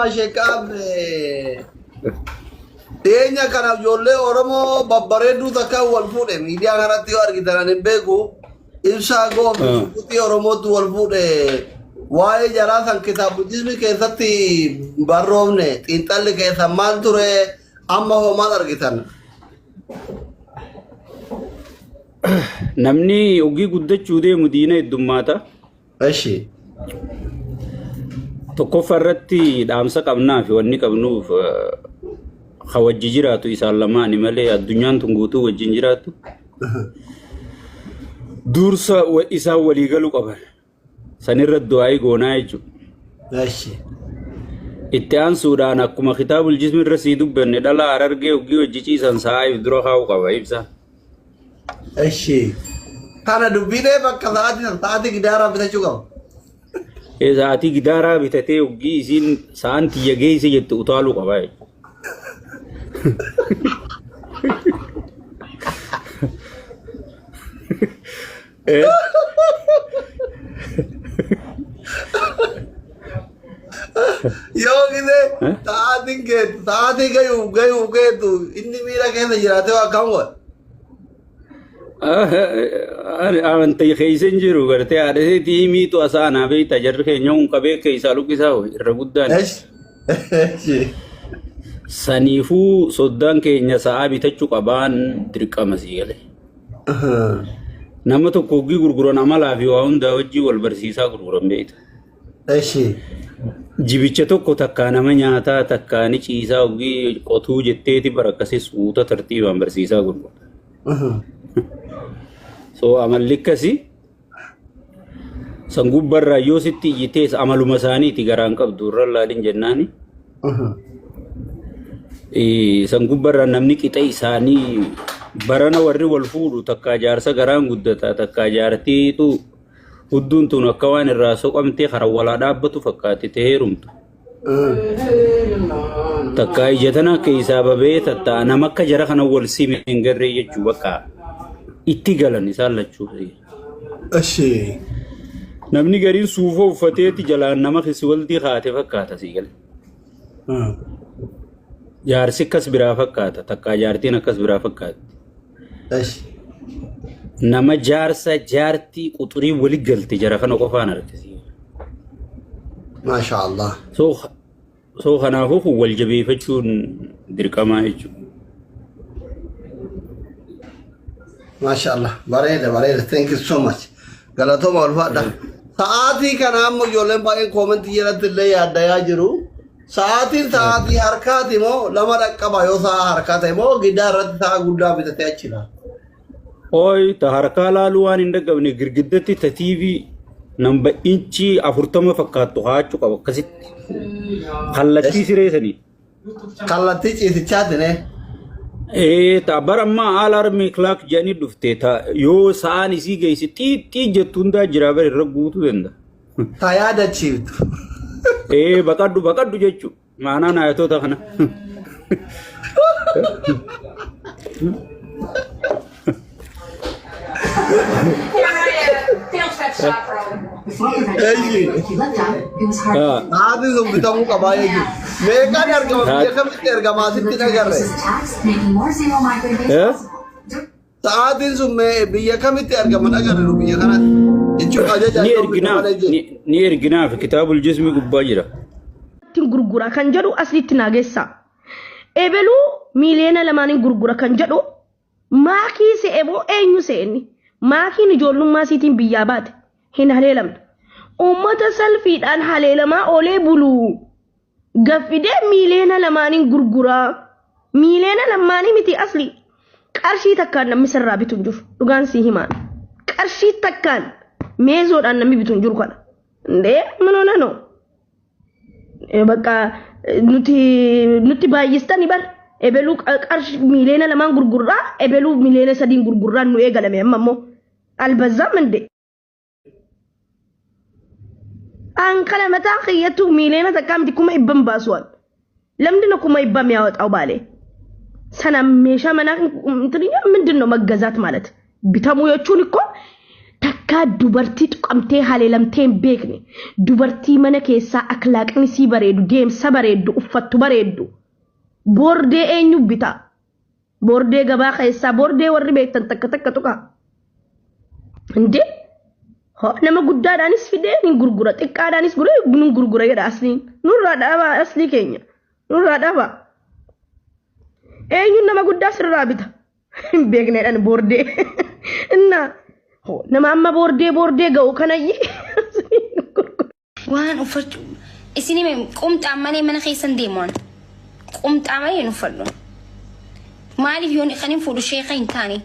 Shekab Denya kana jolle oromo babbareedu takka wal fuudhe miidiyaa kanatti yoo argitan hin beeku ibsa goof suuti oromo tu wal fuudhe waa'ee jaraa san kitaabujismi keessatti barroomne xiinxalli keessa maal ture amma homaan argitan namni ogii guddachuu deemu diina heddummaata eshi tokko farratti dhaamsa qabnaa fi wanni qabnuuf khawajji jiraatu isaan lamaani malee addunyaan tun guutuu wajjin jiraatu dursa isaan walii galu qaban sanirra du'aayi goonaa jechuudha eshi itti aansuudhaan akkuma kitaabul jismi irra sii dubbanne dhala arargee ogii wajji ciisan sa'aayiif dura kaa'u qaba ibsa eshi kana dubbinee bakka sa'aatii gidaaraa bitachuu qaba Ezati gidara bitate ugi isin santi yage ise jettu utalu qaba Yo gide taati gayu tu inni mira keessa jiraate waa kan wa Ante khaysen jiru garte adese timi to asana be tajarr keenyon qabe keessa lukisa irra guddaan sanifu soddan keenya sa'a bitachu qaban dirqama sigale nama tokko gi gurguran amala fi waa hunda wajji wal barsiisa gurguran beeta eshi jibicha tokko takka nama nyaata takka ni ciisa ugi qotuu jetteeti barakase suuta tartiibaan barsiisa gurguran So amalikasi sangubbarra yoo sitti yitees amaluma saaniiti garaan qabdu irra laadin jennaani sangubbarra namni qixa isaanii barana warri wal fuudhu takka jaarsa garaan guddata takka jaartiitu hudduun tun akka waan irraa soqamtee karaa walaa dhaabbatu fakkaate heerumtu takka ijatana akka isaa babee tatta'a nama akka jara kana wal sime hin garree jechuu bakka itti galan isaan lachuu eshi namni gariin suufoo uffateeti jalaan nama kisi waltii haate fakkaata sigale jaarsi akkas biraa fakkaata takka jaartiin akkas biraa fakkaatti eshi nama jaarsa jaartii quxurii wali galte jara kana qofaan argisi Masha Allah so kanaafuu wal jabeeffachuun dirqamaa jechuudha Masha Allah bareda thank you so much galatoma walfadha saati kana ammo jolen bae comment yerati le yaadda ya jiru saati harkaati mo lama dhaqqaba yo saa harkaate mo gidaarratti saa guddaa bitate achila oy ta harkaa laalu waan hin dhagabne girgiddatti ta TV namba inchi 40 fakkaattu haachu qaba akkasitti kallatti sireesani kallatti ciisichaatine tabarama alarmi clock jani dufte ta yo saan isi geesi ti jettunda jira bar raguutu denda ta yaada chiitu bakaddu jechu maana na yato ta kana Hadi zumbi kabaye ji meka ergama sitti nagarre saatin summe biya kamitti ergama nagarre biya kana jechu ajaja ni ergina fi kitabul jismi gubba jira gurgura kan jedhu aslitti nageessa ebelu miliyoona lamaanii gurgura kan jedhu maakii se'ebo eenyu se'enni maakiin ijoollummaa siitiin biyyaa baate hin haleelamne ummata salfiidhaan haleelamaa olee buluu gaffidee miliyoona lamaanii gurguraa miliyoona lamaanii miti asli qarshii takkaan namni sirraa bituun jiru dhugaan sii himaan qarshii takkaan meezoodhaan namni bituun jiru kana ndee manoona no bakka nuti baay'istanii bar ebelu qarshii miliyoona lamaan gurguraa ebelu miliyoona sadiin gurguraan nu eegalame amma immoo albazzaam ndee Angkala mata khiyatu miliyoona takkaa miti kuma ibban baasuwan lamdina kuma ibban yaawwaxaw baale sana meeshaa mana ምንድነው መገዛት ማለት ቢታሙ የቹን እኮ takka dubartii tuqamtee haleelamtee hin beekne dubartii mana keessaa akhlaaqni sii bareedu deemsa bareedu uffattu bareedu bordee eenyu bita bordee gabaa keessaa bordee warri beektan takka tuqa inde nama guddaadhaanis fidee ni gurgura xiqqaadhaanis gurgura jedha asliin nurraa dhaaba aslii keenya nurraa dhaaba eenyu nama guddaa sirraa bita hin beekneedhaan bordee inna nama amma bordee ga'u kanayyi waan uffachuu isinii qumxaa malee mana keessan deemuun qumxaa malee hin uffadhu maaliif yoon iqaniin fuudhu sheeka hin taane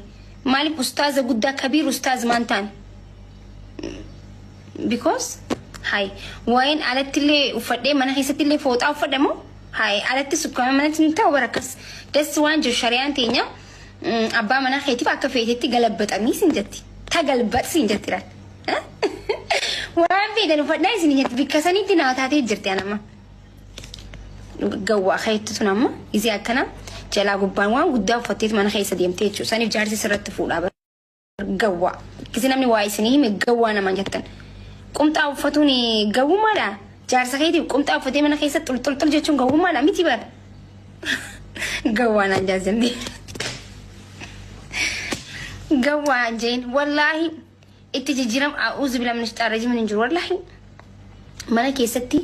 maaliif ustaaza guddaa kabiir ustaaz maan taane because hay waa'een alattillee uffadhee mana keessattillee fooxaa uffadhamoo hay alatti sukkame manatti hin ta'u barakas das waan jiru shari'aan teenya abbaa mana keetiif akka feetetti galabbaxanii sin jetti ta galbaxsiin jettiran waan feedan uffadhaa isin jetti bikkasanitti naa taatee jirti anama gawwaa keettu namma izi akkana jalaa gubbaan waan guddaa uffatteet mana keessa deemtee jechuudha saniif jaarsi sirratti fuudhaa gawwaa kisi namni waa isinii hime gawwaa namaan jettan qumxaa uffatuun gawwummaadha jaarsa keetiif qumxaa uffatee mana keessa xulxulxul jechuun gawwummaadha miti bara gawwaa naan jaazamne gawwaa jeen wallaahi itti jijjiiram a'uuzu bilaa min ashxaar rajiim hin jiru wallaahi mana keessatti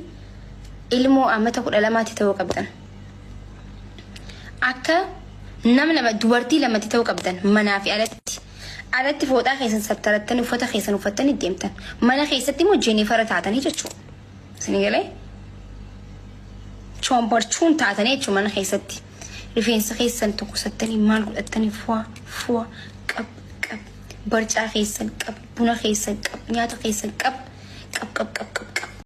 ilmoo amata 12 ta'uu qabdan akka nama dubartii lamatti ta'uu qabdan manaa fi alatti fooxaa keessan sattarattan uffata keessan uffattan deemtan mana keessatti immoo Jennifer taatanii jechuudha isin galee chombarchuun taatanii jechuudha mana keessatti rifeensa keessan tokkosattanii maal godhattanii fuwa qab barcaa keessan qab buna keessan qab nyaata keessan qab